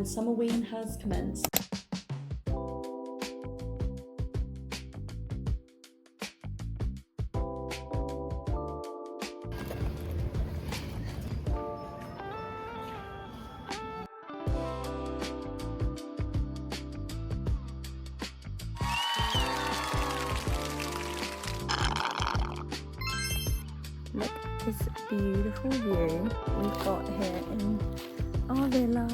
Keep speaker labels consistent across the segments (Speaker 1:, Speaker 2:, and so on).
Speaker 1: Summerween has commenced. Look at this beautiful view we've got here in our villa.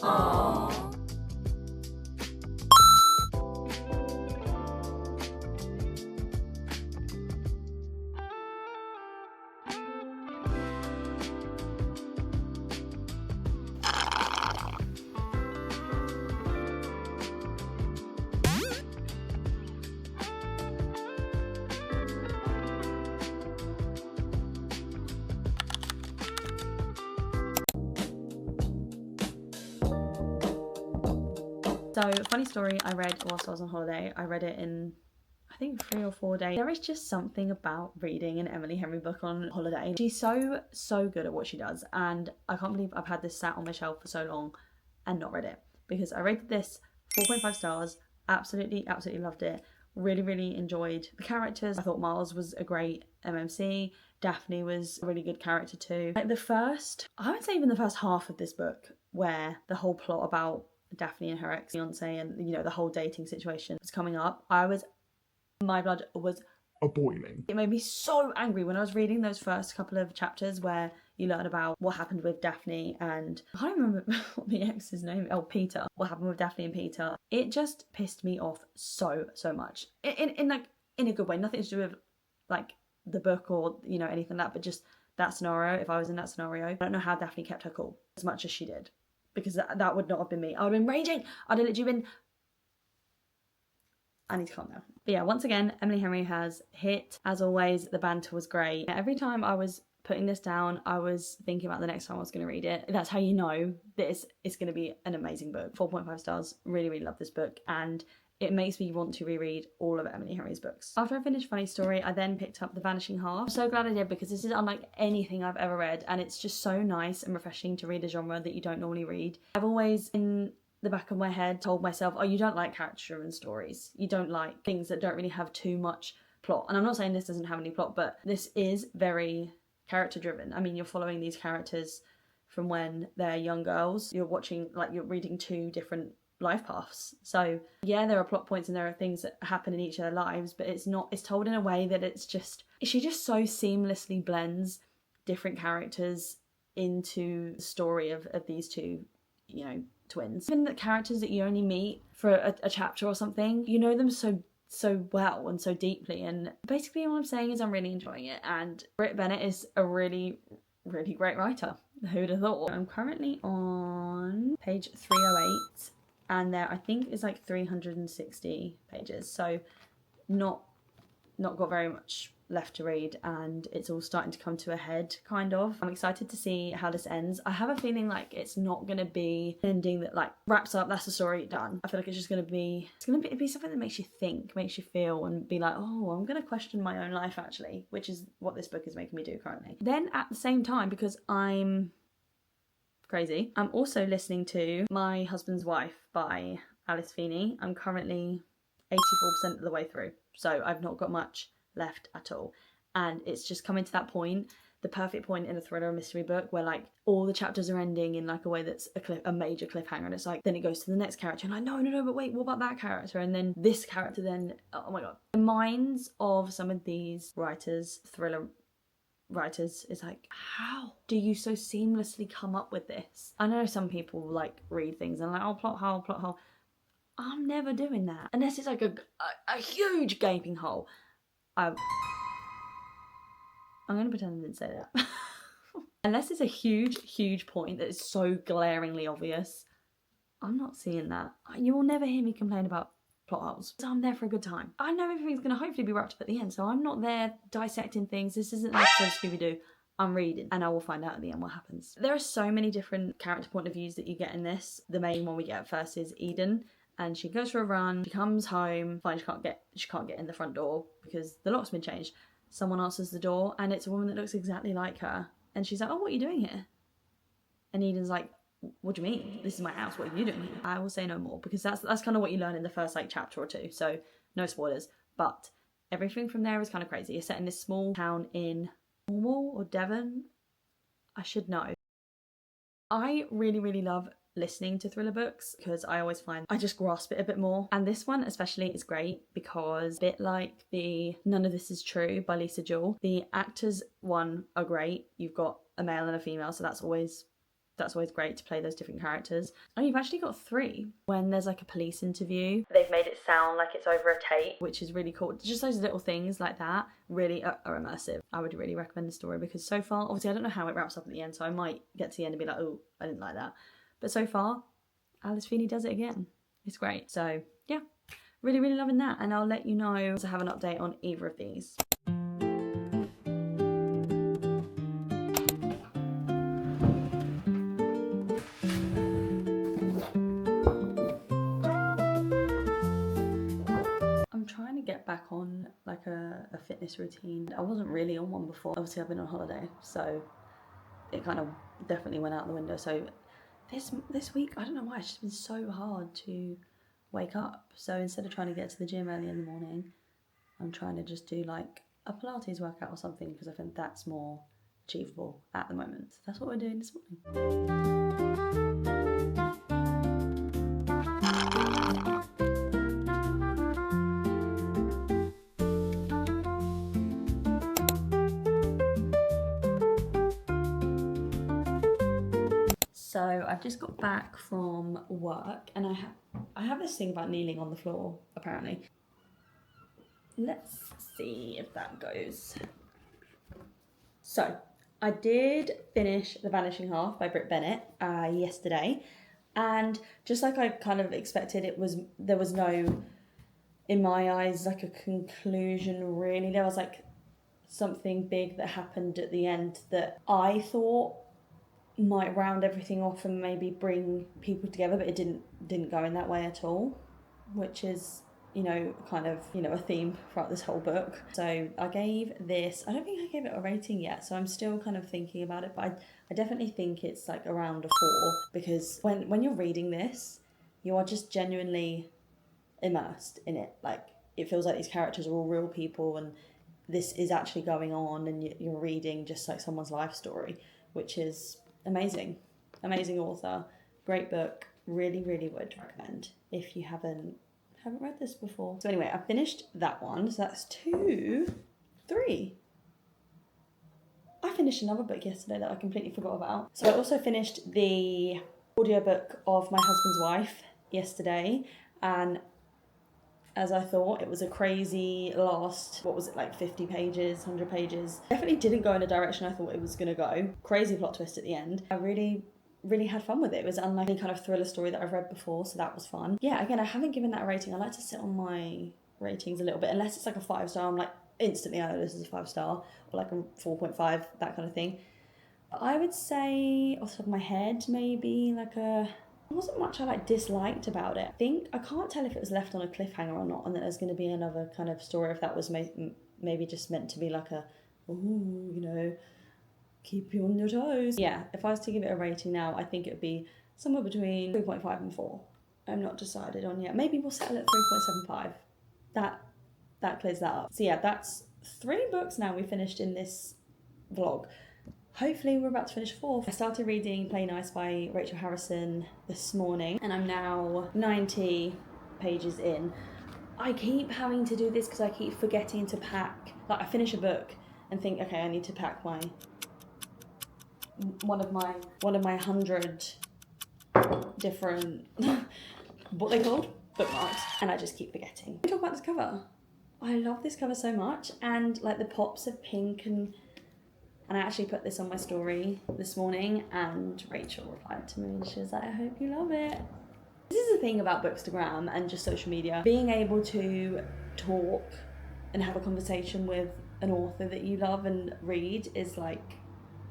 Speaker 1: Aww. So, funny story, I read whilst I was on holiday. I read it in, I think, 3 or 4 days. There is just something about reading an Emily Henry book on holiday. She's so good at what she does, and I can't believe I've had this sat on my shelf for so long and not read it, because I rated this 4.5 stars, absolutely loved it, really enjoyed the characters. I thought Miles was a great MMC, Daphne was a really good character too. Like I would say even the first half of this book, where the whole plot about Daphne and her ex-fiance and, you know, the whole dating situation was coming up, my blood was
Speaker 2: boiling.
Speaker 1: It made me so angry when I was reading those first couple of chapters where you learn about what happened with Daphne and, I can't remember what the ex's name, Peter. What happened with Daphne and Peter. It just pissed me off so much. In a good way. Nothing to do with like the book or, you know, anything like that, but just that scenario. If I was in that scenario, I don't know how Daphne kept her cool as much as she did. Because that would not have been me. I would have been raging. I'd have literally been... I need to calm down. But yeah, once again, Emily Henry has hit. As always, the banter was great. Every time I was putting this down, I was thinking about the next time I was going to read it. That's how you know that it's going to be an amazing book. 4.5 stars. Really love this book. And it makes me want to reread all of Emily Henry's books. After I finished Funny Story, I then picked up The Vanishing Half. I'm so glad I did, because this is unlike anything I've ever read, and it's just so nice and refreshing to read a genre that you don't normally read. I've always, in the back of my head, told myself, oh, you don't like character-driven stories. You don't like things that don't really have too much plot. And I'm not saying this doesn't have any plot, but this is very character-driven. I mean, you're following these characters from when they're young girls. You're reading 2 different life paths. So yeah, there are plot points and there are things that happen in each of their lives, but it's told in a way that she just so seamlessly blends different characters into the story of these 2, you know, twins. Even the characters that you only meet for a chapter or something, you know them so well and so deeply, and basically all I'm saying is I'm really enjoying it, and Bennett is a really great writer. Who'd have thought? I'm currently on page 308, and there I think is like 360 pages, so not got very much left to read, and it's all starting to come to a head, kind of. I'm excited to see how this ends. I have a feeling like it's not going to be an ending that like wraps up, that's the story, done. I feel like it's just going to be something that makes you think, makes you feel, and be like, oh, I'm going to question my own life actually, which is what this book is making me do currently. Then at the same time, because I'm crazy, I'm also listening to My Husband's Wife by Alice Feeney. I'm currently 84% of the way through, so I've not got much left at all, and it's just coming to that point, the perfect point in a thriller or mystery book, where like all the chapters are ending in like a way that's a major cliffhanger, and it's like then it goes to the next character and like no, but wait, what about that character, and then this character, then oh my god. The minds of some of these thriller writers is like, how do you so seamlessly come up with this? I know some people like read things and like, oh, plot hole. I'm never doing that unless it's like a huge gaping hole. I'm going to pretend I didn't say that. Unless it's a huge point that is so glaringly obvious, I'm not seeing that. You will never hear me complain about plot holes. So I'm there for a good time. I know everything's going to hopefully be wrapped up at the end, so I'm not there dissecting things. This isn't an episode of Scooby-Doo. I'm reading, and I will find out at the end what happens. There are so many different character point of views that you get in this. The main one we get at first is Eden, and she goes for a run. She comes home, finds she can't get in the front door because the lock's been changed. Someone answers the door, and it's a woman that looks exactly like her. And she's like, "Oh, what are you doing here?" And Eden's like, "What do you mean? This is my house. What are you doing here?" I will say no more because that's kind of what you learn in the first like chapter or two. So no spoilers. But everything from there is kind of crazy. You're set in this small town in Cornwall or Devon. I should know. I really, really love listening to thriller books because I always find I just grasp it a bit more. And this one especially is great because a bit like the None of This Is True by Lisa Jewell, the actors one are great. You've got a male and a female, so that's always great to play those different characters. Oh, you've actually got 3. When there's like a police interview, they've made it sound like it's over a tape, which is really cool. Just those little things like that really are immersive. I would really recommend the story because so far, obviously I don't know how it wraps up at the end, so I might get to the end and be like, oh, I didn't like that. But so far, Alice Feeney does it again. It's great. So yeah, really, really loving that. And I'll let you know to have an update on either of these. Get back on like a fitness routine. I wasn't really on one before. Obviously I've been on holiday, so it kind of definitely went out the window. So this week, I don't know why, it's just been so hard to wake up. So instead of trying to get to the gym early in the morning, I'm trying to just do like a Pilates workout or something because I think that's more achievable at the moment. So that's what we're doing this morning. So I've just got back from work and I have this thing about kneeling on the floor, apparently. Let's see if that goes. So I did finish The Vanishing Half by Bennett yesterday, and just like I kind of expected, there was no, in my eyes, like a conclusion really. There was like something big that happened at the end that I thought might round everything off and maybe bring people together, but it didn't go in that way at all, which is, you know, kind of, you know, a theme throughout this whole book. So I gave this, I don't think I gave it a rating yet, so I'm still kind of thinking about it, but I definitely think it's like around a 4, because when you're reading this, you are just genuinely immersed in it. Like, it feels like these characters are all real people and this is actually going on, and you're reading just like someone's life story, which is amazing. Amazing author, great book, really, really would recommend if you haven't read this before. So anyway, I finished that one, so that's 2, 3. I finished another book yesterday that I completely forgot about. So I also finished the audiobook of My Husband's Wife yesterday, and as I thought, it was a crazy last, what was it, like 50 pages, 100 pages. Definitely didn't go in the direction I thought it was going to go. Crazy plot twist at the end. I really, really had fun with it. It was unlike any kind of thriller story that I've read before, so that was fun. Yeah, again, I haven't given that a rating. I like to sit on my ratings a little bit, unless it's like a 5-star. I'm like, instantly, I know this is a 5-star, or like a 4.5, that kind of thing. I would say, off the top of my head, maybe like a... There wasn't much I disliked about it. I can't tell if it was left on a cliffhanger or not, and that there's going to be another kind of story, if that was maybe just meant to be like a, ooh, you know, keep you on your toes. Yeah, if I was to give it a rating now, I think it would be somewhere between 3.5 and 4. I'm not decided on yet. Maybe we'll settle at 3.75. That clears that up. So yeah, that's 3 books now we finished in this vlog. Hopefully we're about to finish 4. I started reading Play Nice by Rachel Harrison this morning, and I'm now 90 pages in. I keep having to do this because I keep forgetting to pack. Like, I finish a book and think, okay, I need to pack one of my 100 different what they called bookmarks, and I just keep forgetting. Talk about this cover. I love this cover so much, and like the pops of pink, and I actually put this on my story this morning, and Rachel replied to me and she was like, I hope you love it. This is the thing about Bookstagram and just social media. Being able to talk and have a conversation with an author that you love and read is like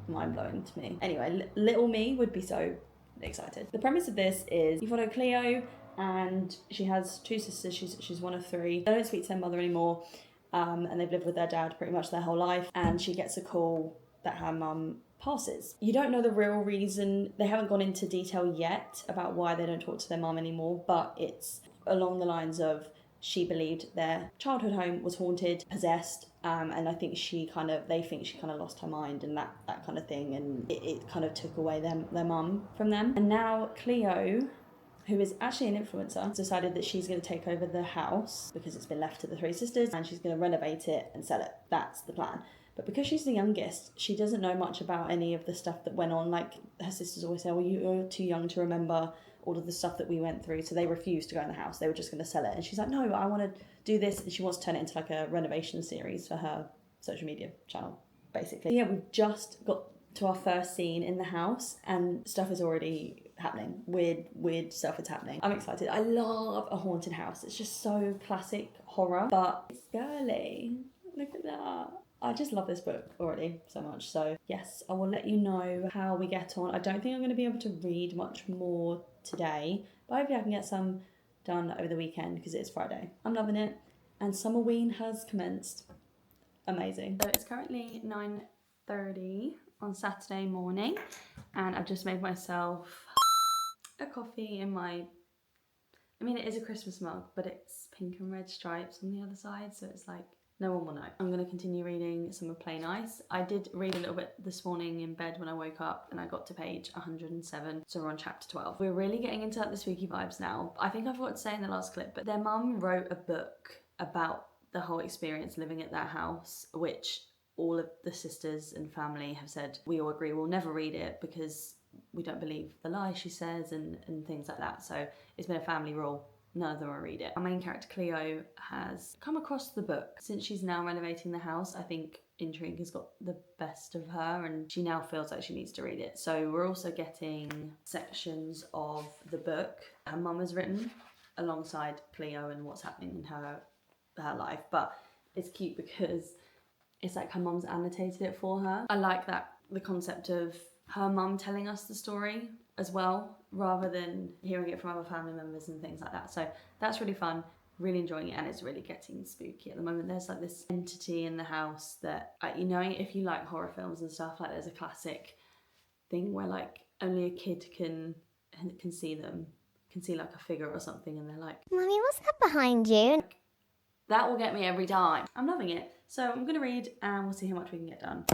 Speaker 1: mind-blowing to me. Anyway, little me would be so excited. The premise of this is you follow Cleo, and she has two sisters. She's one of three. They don't speak to their mother anymore, and they've lived with their dad pretty much their whole life, and she gets a call that her mum passes. You don't know the real reason. They haven't gone into detail yet about why they don't talk to their mum anymore, but it's along the lines of she believed their childhood home was haunted, possessed, and I think they think she kind of lost her mind and that kind of thing, and it kind of took away their mum from them. And now Cleo, who is actually an influencer, decided that she's going to take over the house because it's been left to the three sisters, and she's going to renovate it and sell it. That's the plan. But because she's the youngest, she doesn't know much about any of the stuff that went on. Like, her sisters always say, well, you're too young to remember all of the stuff that we went through. So they refused to go in the house. They were just going to sell it. And she's like, no, I want to do this. And she wants to turn it into like a renovation series for her social media channel, basically. Yeah, we've just got to our first scene in the house and stuff is already happening. Weird stuff is happening. I'm excited. I love a haunted house. It's just so classic horror, but it's girly. Look at that. I just love this book already so much. So yes, I will let you know how we get on. I don't think I'm going to be able to read much more today, but hopefully I can get some done over the weekend because it is Friday. I'm loving it. And summerween has commenced. Amazing. So it's currently 9:30 on Saturday morning, and I've just made myself a coffee in my, I mean, it is a Christmas mug, but it's pink and red stripes on the other side, so it's like, no one will know. I'm going to continue reading some of Play Nice. I did read a little bit this morning in bed when I woke up, and I got to page 107, so we're on chapter 12. We're really getting into the spooky vibes now. I think I forgot to say in the last clip, but their mum wrote a book about the whole experience living at that house, which all of the sisters and family have said, we all agree we'll never read it because we don't believe the lies she says and things like that. So it's been a family rule. None of them will read it. Our main character Cleo has come across the book. Since she's now renovating the house, I think intrigue has got the best of her and she now feels like she needs to read it. So we're also getting sections of the book her mum has written alongside Cleo and what's happening in her life. But it's cute because it's like her mum's annotated it for her. I like that, the concept of her mum telling us the story as well, rather than hearing it from other family members and things like that. So that's really fun, really enjoying it, and it's really getting spooky at the moment. There's like this entity in the house that, you know, if you like horror films and stuff, like there's a classic thing where like only a kid can see them, can see like a figure or something, and they're like,
Speaker 2: Mommy, what's that behind you?
Speaker 1: That will get me every time. I'm loving it. So I'm gonna read and we'll see how much we can get done.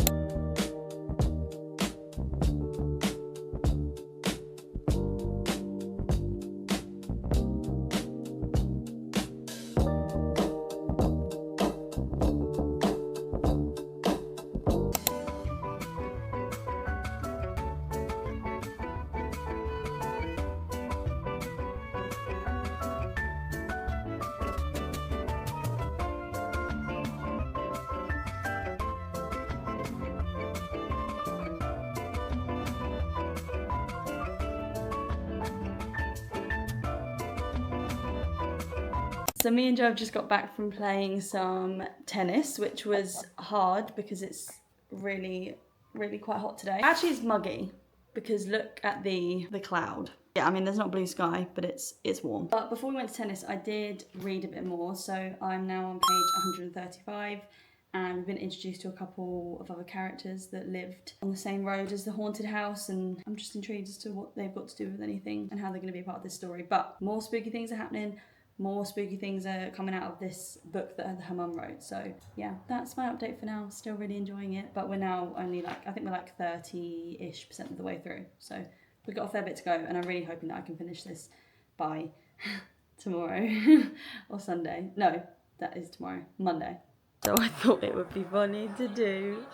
Speaker 1: So me and Joe have just got back from playing some tennis, which was hard because it's really quite hot today. Actually, it's muggy because look at the cloud. Yeah, I mean, there's not blue sky, but it's warm. But before we went to tennis, I did read a bit more. So I'm now on page 135 and we've been introduced to a couple of other characters that lived on the same road as the haunted house, and I'm just intrigued as to what they've got to do with anything and how they're going to be a part of this story. But more spooky things are happening. More spooky things are coming out of this book that her mum wrote. So yeah, that's my update for now. Still really enjoying it, but we're now only like, I think we're like 30-ish% of the way through. So we've got a fair bit to go, and I'm really hoping that I can finish this by tomorrow or Sunday. No, that is tomorrow, Monday. So I thought it would be funny to do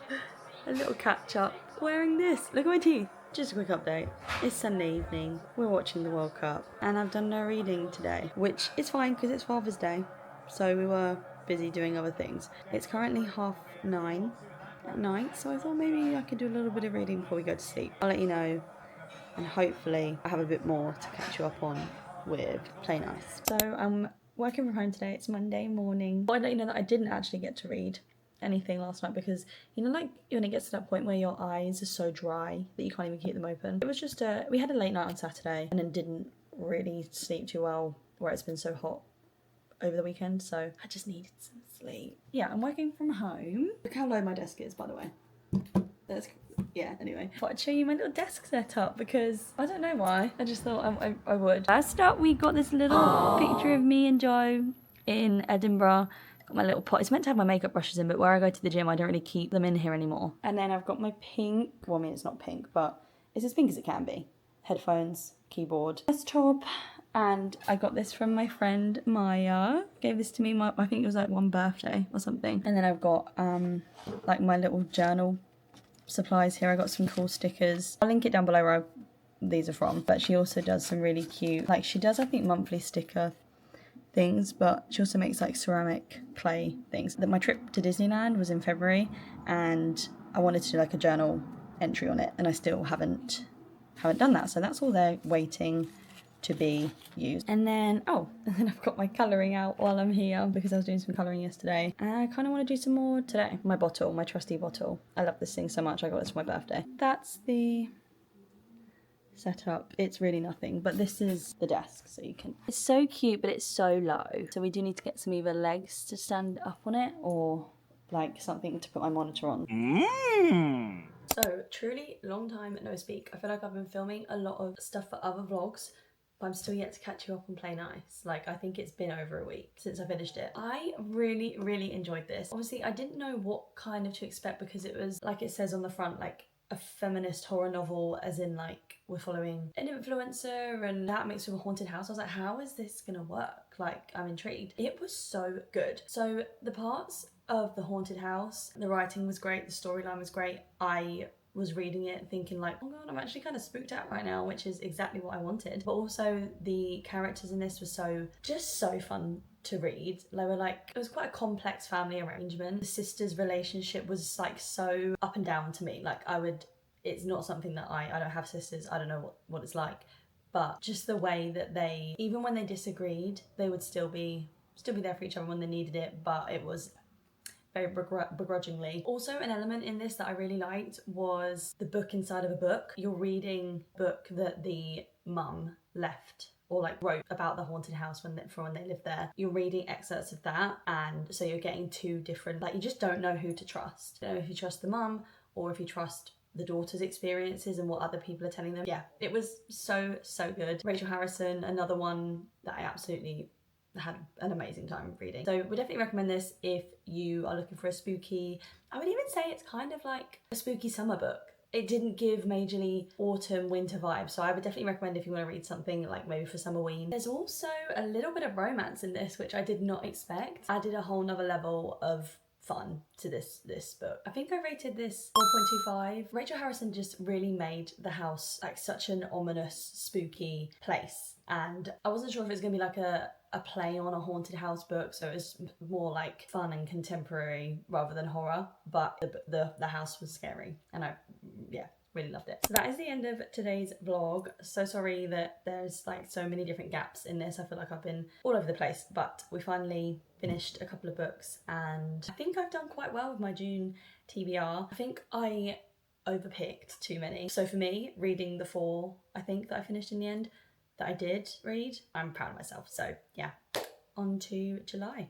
Speaker 1: a little catch up wearing this. Look at my teeth. Just a quick update. It's Sunday evening, we're watching the World Cup, and I've done no reading today, which is fine because it's Father's Day, so we were busy doing other things. It's currently 9:30 at night, so I thought maybe I could do a little bit of reading before we go to sleep. I'll let you know, and hopefully I have a bit more to catch you up on with Play Nice. So I'm working from home today. It's Monday morning. I let you know that I didn't actually get to read anything last night because, you know, like when it gets to that point where your eyes are so dry that you can't even keep them open. It was just we had a late night on Saturday and then didn't really sleep too well where it's been so hot over the weekend, so I just needed some sleep. Yeah, I'm working from home. Look how low my desk is, by the way. Yeah, anyway. I thought I'd show you my little desk setup because I don't know why. I just thought I would. First up, we got this little picture of me and Joe in Edinburgh. Got my little pot. It's meant to have my makeup brushes in, but where I go to the gym, I don't really keep them in here anymore. And then I've got my pink, well, I mean, it's not pink, but it's as pink as it can be. Headphones, keyboard, desktop, and I got this from my friend Maya. Gave this to me, I think it was like one birthday or something. And then I've got like my little journal supplies here. I got some cool stickers. I'll link it down below where these are from. But she also does some really cute, like she does I think monthly sticker things, but she also makes like ceramic clay things. My trip to Disneyland was in February and I wanted to do like a journal entry on it and I still haven't done that, so that's all there waiting to be used. And then I've got my colouring out while I'm here because I was doing some colouring yesterday and I kind of want to do some more today. My bottle, my trusty bottle. I love this thing so much. I got this for my birthday. That's the setup. It's really nothing, but this is the desk, so you can. It's so cute, but it's so low, so we do need to get some either legs to stand up on it or like something to put my monitor on. So truly long time no speak. I feel like I've been filming a lot of stuff for other vlogs, but I'm still yet to catch you up on Play Nice. Like I think it's been over a week since I finished it. I really enjoyed this. Obviously I didn't know what kind of to expect because it was like it says on the front, like a feminist horror novel, as in like we're following an influencer and that mixed with a haunted house. I was like, how is this gonna work? Like I'm intrigued. It was so good. So the parts of the haunted house, the writing was great, the storyline was great. I was reading it thinking like, oh god, I'm actually kind of spooked out right now, which is exactly what I wanted. But also the characters in this were just so fun to read. They were like, it was quite a complex family arrangement. The sisters' relationship was like so up and down to me. Like it's not something that I don't have sisters, I don't know what it's like, but just the way that they, even when they disagreed, they would still be there for each other when they needed it, but it was very begrudgingly. Also, an element in this that I really liked was the book inside of a book. You're reading a book that the mum left or like wrote about the haunted house when they lived there. You're reading excerpts of that, and so you're getting two different, like you just don't know who to trust. You don't know if you trust the mum or if you trust the daughter's experiences and what other people are telling them. Yeah, it was so good. Rachel Harrison, another one that I absolutely had an amazing time reading. So we definitely recommend this if you are looking for a spooky, I would even say it's kind of like a spooky summer book. It didn't give majorly autumn winter vibes, so I would definitely recommend if you want to read something like maybe for summerween. There's also a little bit of romance in this, which I did not expect. Added a whole nother level of fun to this book. I think I rated this 4.25. Rachel Harrison just really made the house like such an ominous, spooky place, and I wasn't sure if it was gonna be like a play on a haunted house book, so it was more like fun and contemporary rather than horror, but the house was scary and I really loved it. So that is the end of today's vlog. So sorry that there's like so many different gaps in this. I feel like I've been all over the place, but we finally finished a couple of books and I think I've done quite well with my June TBR. I think I overpicked too many. So for me, reading the 4 I think that I finished in the end that I did read, I'm proud of myself. So yeah, on to July.